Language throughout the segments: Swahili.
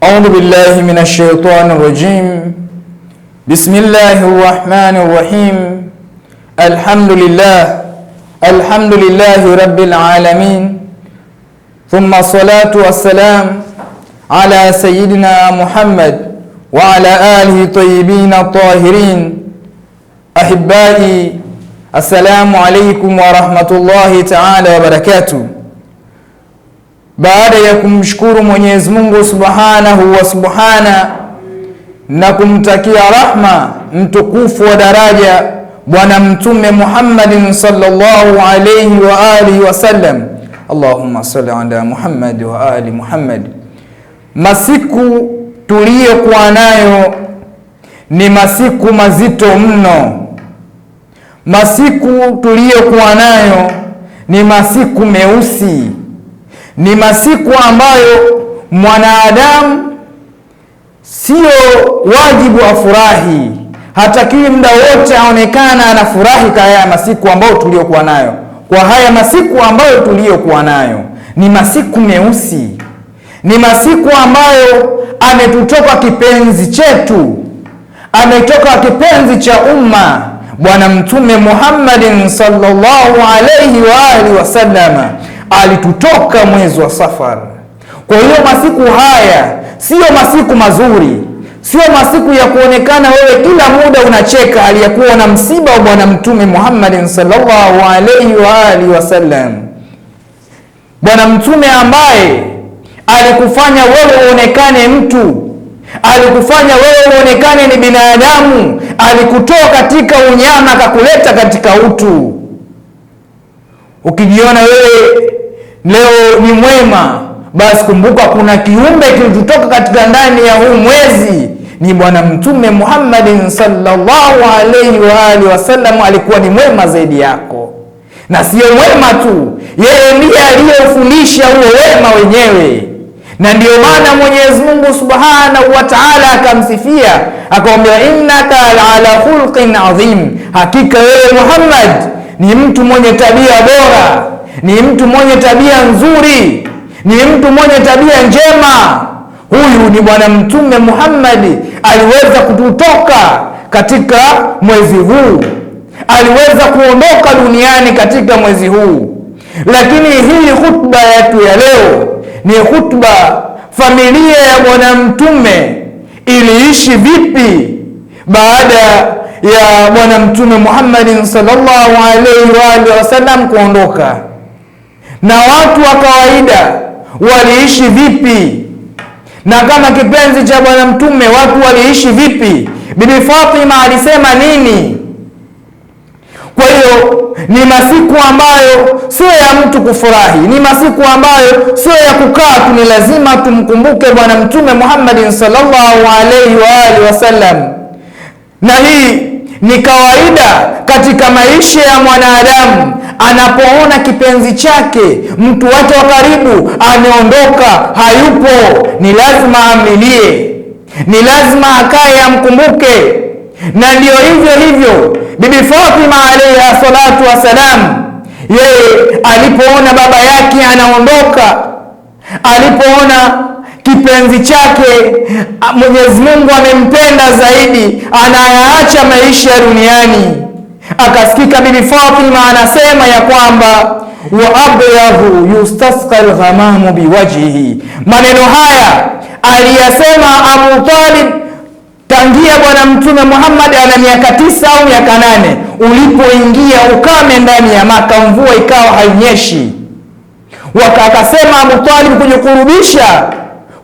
أعوذ بالله من الشيطان الرجيم. بسم الله الرحمن الرحيم. الحمد لله رب العالمين، ثم الصلاة والسلام على سيدنا محمد وعلى آله الطيبين الطاهرين. أحبائي، السلام عليكم ورحمة الله تعالى وبركاته. Baada ya kumshukuru Mwenyezi Mungu Subhanahu wa Subhana na kumtakia rahma mtukufu wa daraja Bwana Mtume Muhammadin sallallahu alayhi wa alihi wasallam, Allahumma salli ala Muhammad wa ali Muhammad. Masiku tuliyokuwa nayo ni masiku mazito mno. Masiku tuliyokuwa nayo ni masiku meusi. Ni masiku ambayo mwanadamu sio wajibu afurahi, hatakiwi muda wote aonekana anafurahi kwa haya masiku ambayo tuliyokuwa nayo. Kwa haya masiku ambayo tuliyokuwa nayo ni masiku meusi, ni masiku ambayo ametutoka kipenzi chetu, ametoka kipenzi cha umma Bwana Mtume Muhammadin sallallahu alayhi wa alihi wasallam, alitutoka mwezi wa Safar. Kwa hiyo masiku haya sio masiku mazuri, sio masiku ya kuonekana wewe kila muda unacheka hali ya kuwa na msiba wa Bwana Mtume Muhammadin sallallahu alayhi wa alihi wasallam. Bwana Mtume ambaye alikufanya wewe uonekane mtu, alikufanya wewe uonekane ni binadamu, alikutoa katika unyama akakuleta katika utu. Ukijiona wewe leo ni mwema, basi kumbuka kuna kiumbe kilitutoka katika ndani ya huu mwezi, ni Bwana Mtume Muhammadin sallallahu alayhi wa alihi wasallam. Alikuwa ni mwema zaidi yako, na sio mwema tu, yeye ndiye aliyefundisha huo wema wenyewe. Na ndio maana Mwenyezi Mungu Subhanahu wa Ta'ala akamsifia akamwambia, innaka ala khulqin adhim, hakika wewe Muhammad ni mtu mwenye tabia bora, ni mtu mwenye tabia nzuri, ni mtu mwenye tabia njema. Huyu ni Bwana Mtume Muhammad, aliweza kututoka katika mwezi huu, aliweza kuondoka duniani katika mwezi huu. Lakini hii khutba yetu ya leo ni khutba, familia ya Bwana Mtume iliishi vipi baada ya Bwana Mtume Muhammadin sallallahu alaihi wa alihi wasallam kuondoka, na watu wa kawaida waliishi vipi, na kama kipenzi cha Bwana Mtume watu waliishi vipi? Bibi Fatima alisema nini? Kwa hiyo ni masiku ambayo sio ya mtu kufurahi, ni masiku ambayo sio ya kukaa tu, ni lazima tumkumbuke Bwana Mtume Muhammadin sallallahu alaihi wa alihi wasallam. Na hii ni kawaida katika maisha ya mwanadamu. Anapoona kipenzi chake, mtu wake wa karibu ameondoka, hayupo, ni lazima amlilie, ni lazima akae amkumbuke. Na ndio hivyo Bibi Fatima alayha salatu wasalam, yeye alipoona baba yake anaondoka, alipoona kipenzi chake Mwenyezi Mungu amempenda zaidi, anayaacha maisha ya duniani, akasikika Bibi Fatima anasema ya kwamba wa abyadhu yustasqa al-ghamamu biwajhihi. Maneno haya aliyasema Abu Talib tangia Bwana Mtume Muhammad ana miaka 9 au miaka 8, ulipoingia ukame ndani ya Maka, mvua ikawa hainyeshi. Akasema Abu Talib kujikurubisha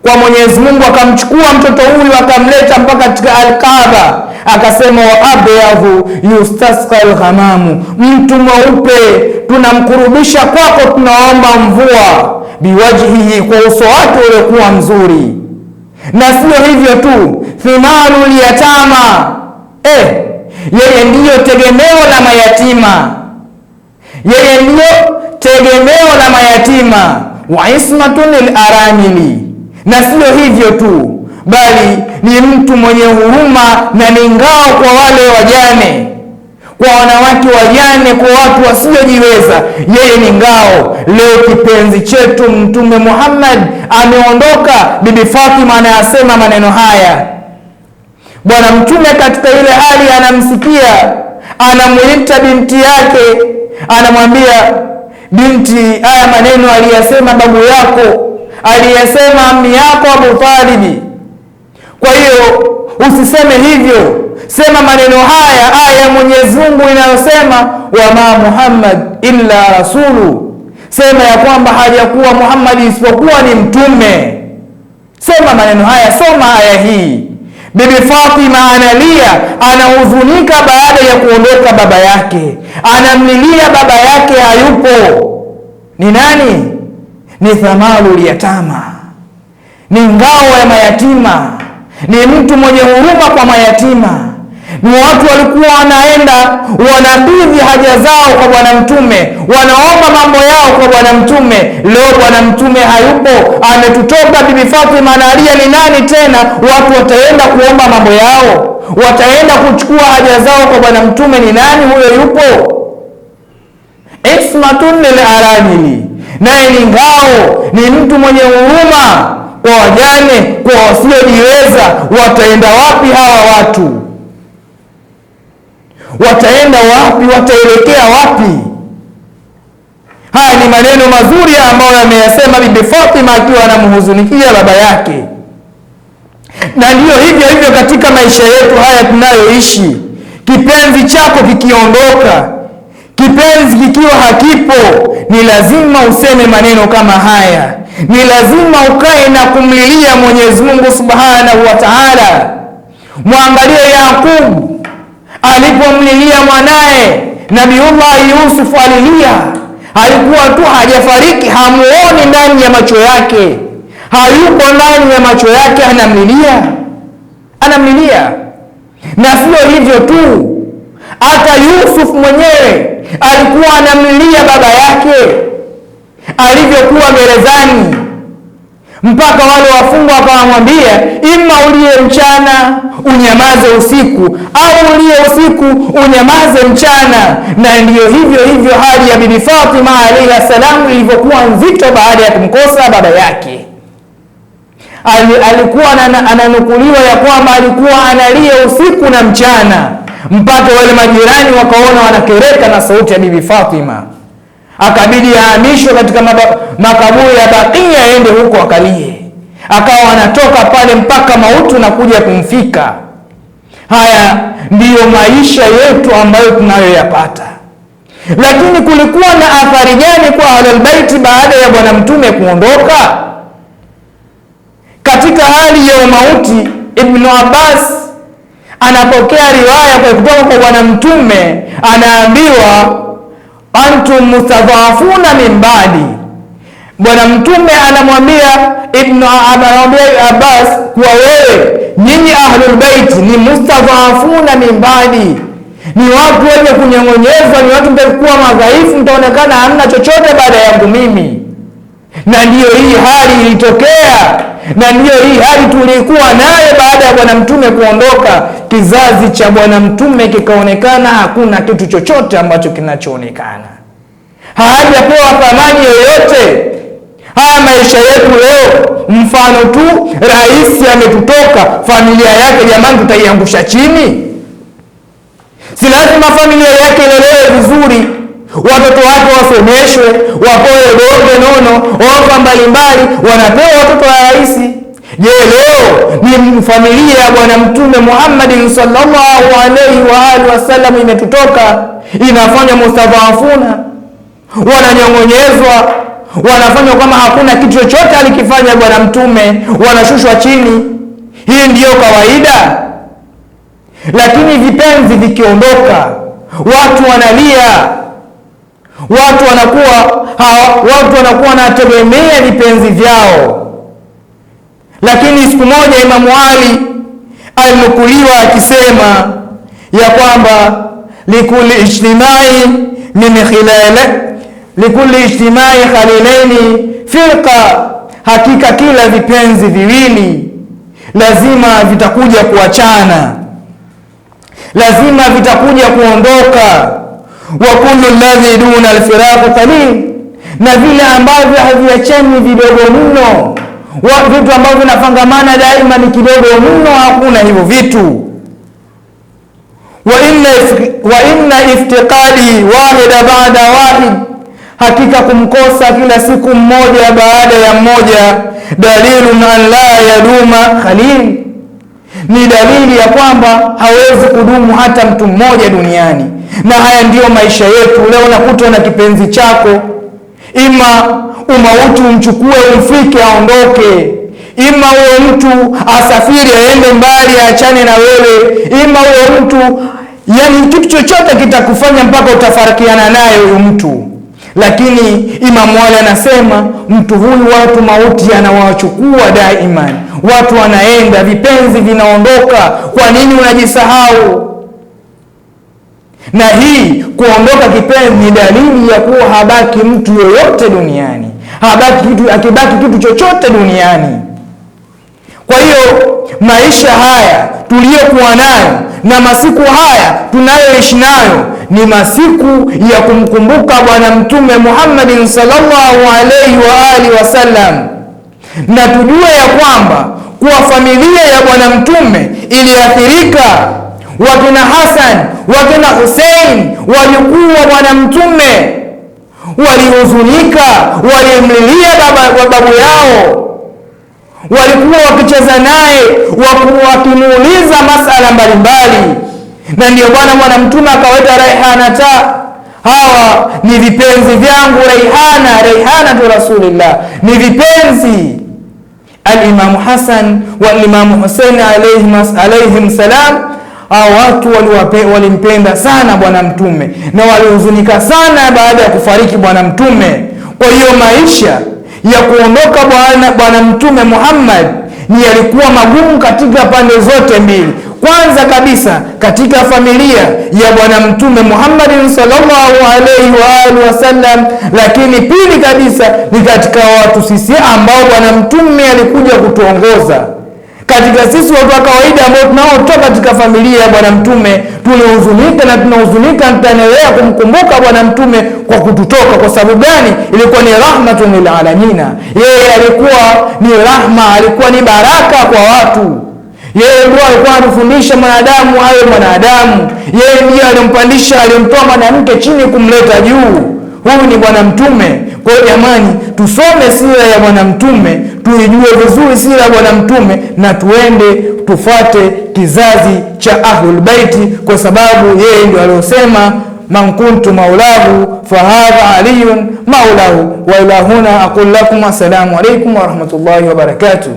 kwa Mwenyezi Mungu, akamchukua mtoto huyu akamleta mpaka katika Al-Kaaba, akasema wa abyadhu yustasqa al-ghamamu, mtu mweupe tunamkurubisha kwako, tunaomba mvua, biwajhihi, kwa uso wake uliokuwa mzuri. Na sio hivyo tu, thimarul yatama, yeye ndiyo tegemeo la mayatima, yeye ndiyo tegemeo la mayatima, wa ismatun lil aramili. Na sio hivyo tu, bali ni mtu mwenye huruma na ni ngao kwa wale wajane. kwa wanawake wajane, kwa watu wasiojiweza. Yeye ni ngao. Leo kipenzi chetu Mtume Muhammad ameondoka. Bibi Fatima anayasema maneno haya. Bwana Mtume katika ile hali anamsikia, anamuita binti yake, anamwambia, binti, haya maneno aliyasema babu yako, aliyasema ammi yako Abu Talib. Kwa hiyo usiseme hivyo, sema maneno haya, aya ya Mwenyezi Mungu inayosema wama Muhammad illa rasulu, sema ya kwamba hajakuwa Muhammad isipokuwa ni mtume. Sema maneno haya, soma aya hii. Bibi Fatima analia, anahuzunika baada ya kuondoka baba yake, anamlilia baba yake hayupo. Ni nani? Ni Thamalul Yatama, ni ngao ya mayatima, ni mtu mwenye huruma kwa mayatima. Ni watu walikuwa wanaenda wanakidhi haja zao kwa Bwana Mtume, wanaomba mambo yao kwa Bwana Mtume. Leo Bwana Mtume hayupo, ametutoka. Bibi Fatima analia, ni nani tena watu wataenda kuomba mambo yao, wataenda kuchukua haja zao kwa Bwana Mtume? Ni nani huyo yupo? Ismatun lil aramili, naye ni ngao, ni mtu mwenye huruma kwa wajane, kwa wasiojiweza. Wataenda wapi hawa watu? Wataenda wapi? Wataelekea wapi? Haya ni maneno mazuri ambayo ameyasema Bibi Fatima akiwa anamhuzunikia baba yake. Na ndiyo hivyo hivyo katika maisha yetu haya tunayoishi, kipenzi chako kikiondoka, kipenzi kikiwa hakipo, ni lazima useme maneno kama haya. Ni lazima ukae na kumlilia Mwenyezi Mungu Subhanahu wa Ta'ala. Mwangalie Yakubu alipomlilia mwanaye Nabiullah Yusuf, alilia. Alikuwa tu hajafariki, hamuoni ndani ya macho yake, hayupo ndani ya macho yake, anamlilia. Na sio hivyo tu, hata Yusuf mwenyewe alikuwa anamlilia baba yake alivyokuwa gerezani, mpaka wale wafungwa wakamwambia, ima ulie mchana unyamaze usiku, au ulie usiku unyamaze mchana. Na ndiyo hivyo hivyo hali ya Bibi Fatima alayha salam ilivyokuwa nzito baada ya kumkosa baba yake. Alikuwa ananukuliwa ya kwamba alikuwa analia usiku na mchana, mpaka wale majirani wakaona wanakereka na sauti ya Bibi Fatima, akabidi ahamishwe katika makaburi ya Bakia, aende huko akalie. Akawa anatoka pale mpaka mauti na kuja kumfika. Haya ndiyo maisha yetu ambayo tunayoyapata. Lakini kulikuwa na athari gani kwa Ahlul Bait baada ya Bwana Mtume kuondoka? Katika hali ya umauti, Ibn Abbas anapokea riwaya kwa kutoka kwa Bwana Mtume, anaambiwa antum mustadhafuna min ba'di. Bwana Mtume anamwambia Abbas kuwa wewe, nyinyi Ahlul Bait ni mustadhafuna min ba'di, ni watu wenye kunyong'onyezwa, ni watu mtakuwa madhaifu, mtaonekana hamna chochote baada yangu mimi. Na ndiyo hii hali ilitokea, na ndiyo hii hali tulikuwa naye baada ya Bwana Mtume kuondoka. Kizazi cha Bwana Mtume kikaonekana hakuna kitu chochote ambacho kinachoonekana, hajapewa thamani yoyote. Haya maisha yetu leo, mfano tu, rais ametutoka, familia yake jamani, tutaiangusha chini? Si lazima familia yake ilelewe vizuri, watoto wake wasomeshwe, wapewe donge nono, ofa mbalimbali, wanapewa watoto wa rais. Je, leo ni familia ya Bwana Mtume Muhammad sallallahu alaihi wa alihi wasallam imetutoka, inafanya mustadhafuna, wananyong'onyezwa, wanafanywa kama hakuna kitu chochote alikifanya Bwana Mtume, wanashushwa chini. Hii ndiyo kawaida. Lakini vipenzi vikiondoka, watu wanalia, watu wanakuwa wanategemea vipenzi vyao. Lakini siku moja Imamu Ali alinukuliwa akisema ya kwamba likulli ijtimai khalilaini firqa, hakika kila vipenzi viwili lazima vitakuja kuachana. lazima vitakuja kuondoka. Wa kullu alladhi duna alfiraq qalil, na vile ambavyo haviachani vidogo mno, vitu ambavyo vinafangamana daima ni kidogo mno, hakuna hivyo vitu. Wa inna iftiqadi wahida ba'da wahid, hakika kumkosa kila siku mmoja baada ya mmoja, dalilun an la yaduma khalil, ni dalili ya kwamba hawezi kudumu hata mtu mmoja duniani. Na haya ndiyo maisha yetu leo. Unakuta na kipenzi chako, ima umauti umchukue umfike aondoke, ima uwe mtu asafiri aende mbali aachane na wewe, ima uwe mtu, yani kitu chochote kitakufanya mpaka utafarikiana naye huyu mtu. Lakini Imamu Ali anasema mtu huyu watu mauti anawachukua daima, watu wanaenda, vipenzi vinaondoka. Kwa nini unajisahau? Na hii kuondoka kipenzi ni dalili ya kuwa habaki mtu yoyote duniani, akibaki kitu chochote duniani. Kwa hiyo maisha haya tuliyokuwa nayo na masiku haya tunayoishi nayo ni masiku ya kumkumbuka Bwana Mtume Muhammadin sallallahu alaihi wa alihi wasallam, na tujue ya kwamba kuwa familia ya Bwana Mtume iliathirika. Wakina Hasan, wakina Hussein, wajukuu wa Bwana Mtume walihuzunika, walimlilia babu yao, walikuwa wakicheza naye, wakimuuliza masala mbalimbali. Na ndio Bwana Mtume akaweta raihanata, hawa ni vipenzi vyangu, raihanatu Rasulillah, ni vipenzi. Al-Imamu Hasan wa Imamu Hussein alayhim salam, hao watu walimpenda sana Bwana Mtume na walihuzunika sana baada ya kufariki Bwana Mtume. Kwa hiyo maisha ya kuondoka Bwana Mtume Muhammad ni yalikuwa magumu katika pande zote mbili. Kwanza kabisa katika familia ya Bwana Mtume Muhammad sallallahu alaihi wa alihi wasallam, lakini pili kabisa ni katika watu sisi ambao Bwana Mtume alikuja kutuongoza. Katika sisi watu wa kawaida ambao tunaotoka katika familia ya Bwana Mtume, tulihuzunika na tunahuzunika, tutaendelea kumkumbuka Bwana Mtume kwa kututoka. Kwa sababu gani? Ilikuwa ni rahmatun lil alamina. Yeye alikuwa ni rahma, alikuwa ni baraka kwa watu. Yeye ndiye alikuwa anatufundisha mwanadamu awe mwanadamu. Yeye ndiye alimpandisha, alimtoa mwanamke chini kumleta juu. Huyu ni Bwana Mtume. Kwa hiyo jamani, tusome sira ya Bwana Mtume, tuijue vizuri sira ya Bwana Mtume, na tuende tufuate kizazi cha Ahlul Baiti, kwa sababu yeye ndio aliyosema man kuntu maulahu fahadha aliyun maulahu. Wa ila huna aqul lakum assalamu alaykum wa rahmatullahi wa barakatuh.